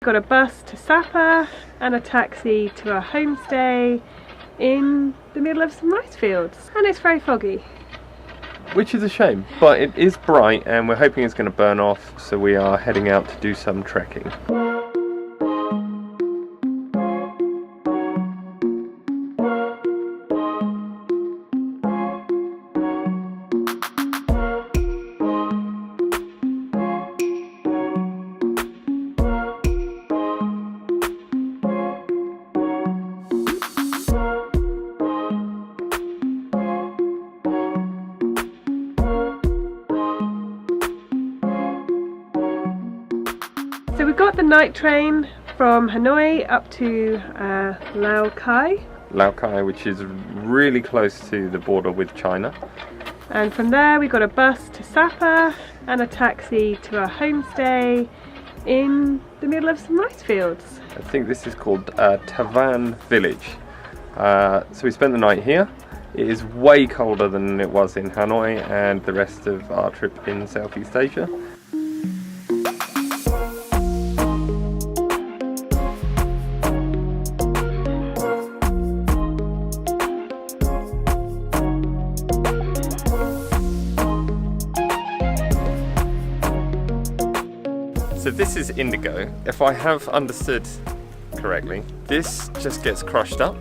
Got a bus to Sapa and a taxi to our homestay in the middle of some rice fields, and it's very foggy. Which is a shame, but it is bright and we're hoping it's going to burn off, so we are heading out to do some trekking. So we got the night train from Hanoi up to Lao Cai, which is really close to the border with China. And from there we got a bus to Sapa and a taxi to our homestay in the middle of some rice fields. I think this is called Tavan Village. So we spent the night here. It is way colder than it was in Hanoi and the rest of our trip in Southeast Asia. So this is indigo. If I have understood correctly, this just gets crushed up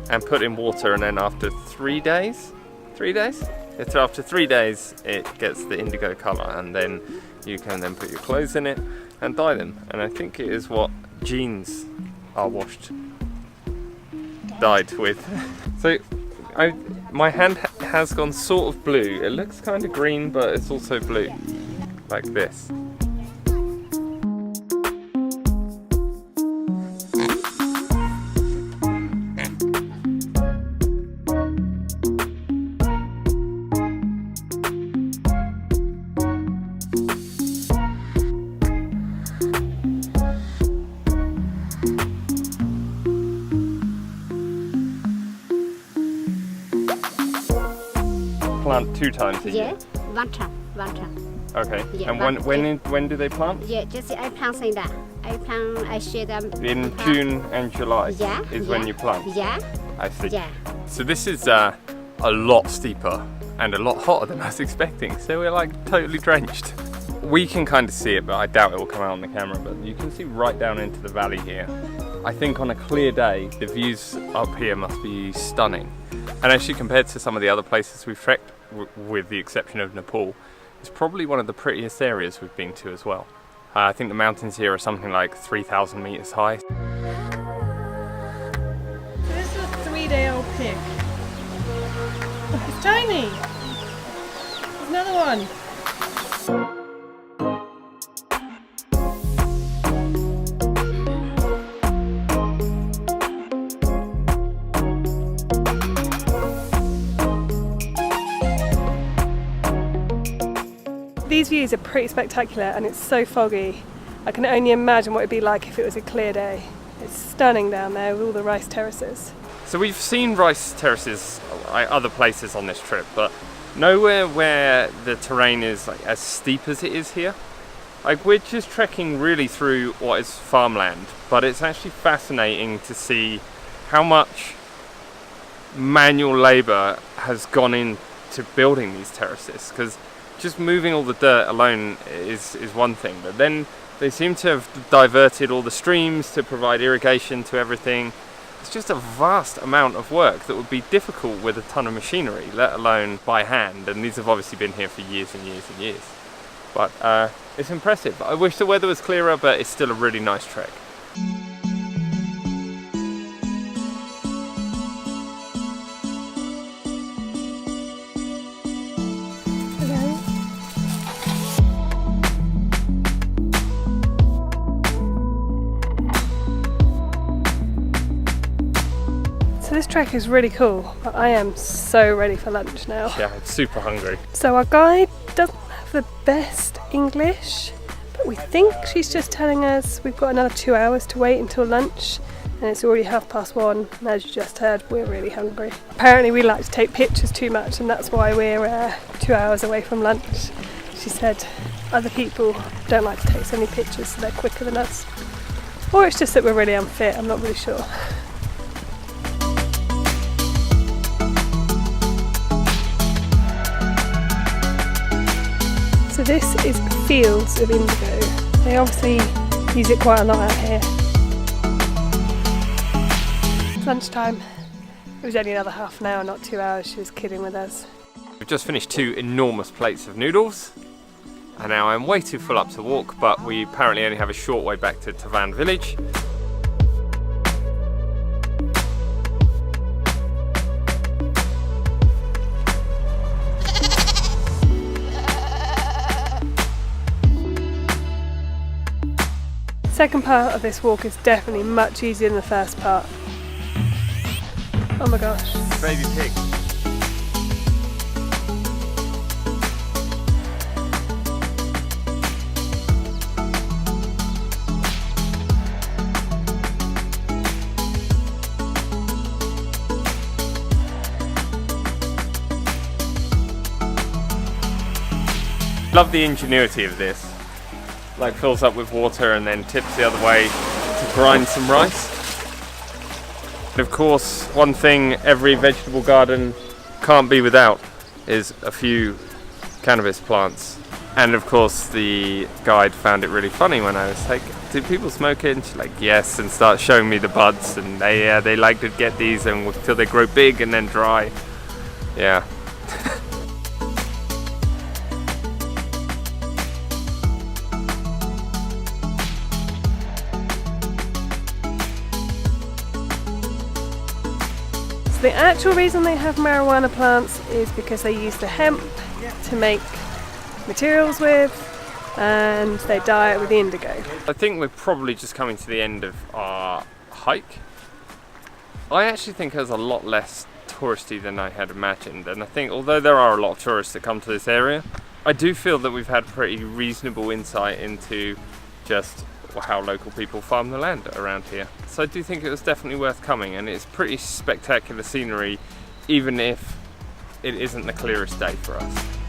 and put in water, and then after 3 days? 3 days? So after 3 days it gets the indigo colour, and then you can then put your clothes in it and dye them. And I think it is what jeans are dyed with. So my hand has gone sort of blue. It looks kind of green, but it's also blue, like this. Plant 2 times a year? Yeah, one time. Okay, Yeah, and when do they plant? Yeah, just I plant like that. I share them. In June and July is when you plant? Yeah. I see. Yeah. So this is a lot steeper and a lot hotter than I was expecting, so we're like totally drenched. We can kind of see it, but I doubt it will come out on the camera, but you can see right down into the valley here. I think on a clear day, the views up here must be stunning. And actually, compared to some of the other places we've trekked, with the exception of Nepal, it's probably one of the prettiest areas we've been to as well. I think the mountains here are something like 3,000 meters high. So this is a 3-day-old pig. It's tiny. There's another one. These views are pretty spectacular, and it's so foggy. I can only imagine what it'd be like if it was a clear day. It's stunning down there with all the rice terraces. So we've seen rice terraces other places on this trip, but nowhere where the terrain is like as steep as it is here. Like, we're just trekking really through what is farmland, but it's actually fascinating to see how much manual labour has gone into building these terraces, because just moving all the dirt alone is one thing, but then they seem to have diverted all the streams to provide irrigation to everything. It's just a vast amount of work that would be difficult with a ton of machinery, let alone by hand, and these have obviously been here for years and years and years. But it's impressive. I wish the weather was clearer, but it's still a really nice trek. So this trek is really cool, but I am so ready for lunch now. Yeah, I'm super hungry. So our guide doesn't have the best English, but we think she's just telling us we've got another 2 hours to wait until lunch, and it's already 1:30, and as you just heard, we're really hungry. Apparently we like to take pictures too much, and that's why we're 2 hours away from lunch. She said other people don't like to take so many pictures, so they're quicker than us. Or it's just that we're really unfit, I'm not really sure. So this is fields of indigo. They obviously use it quite a lot out here. It's lunchtime. It was only another half an hour, not 2 hours. She was kidding with us. We've just finished 2 enormous plates of noodles. And now I'm way too full up to walk, but we apparently only have a short way back to Tavan village. Second part of this walk is definitely much easier than the first part. Oh my gosh. Baby pig. Love the ingenuity of this. Like fills up with water and then tips the other way to grind some rice. And of course, one thing every vegetable garden can't be without is a few cannabis plants. And of course, the guide found it really funny when I was like, "Do people smoke it?" And she's like, "Yes," and starts showing me the buds. And they like to get these until they grow big and then dry. Yeah. The actual reason they have marijuana plants is because they use the hemp to make materials with, and they dye it with the indigo. I think we're probably just coming to the end of our hike. I actually think it was a lot less touristy than I had imagined, and I think although there are a lot of tourists that come to this area, I do feel that we've had pretty reasonable insight into just how local people farm the land around here. So I do think it was definitely worth coming, and it's pretty spectacular scenery even if it isn't the clearest day for us.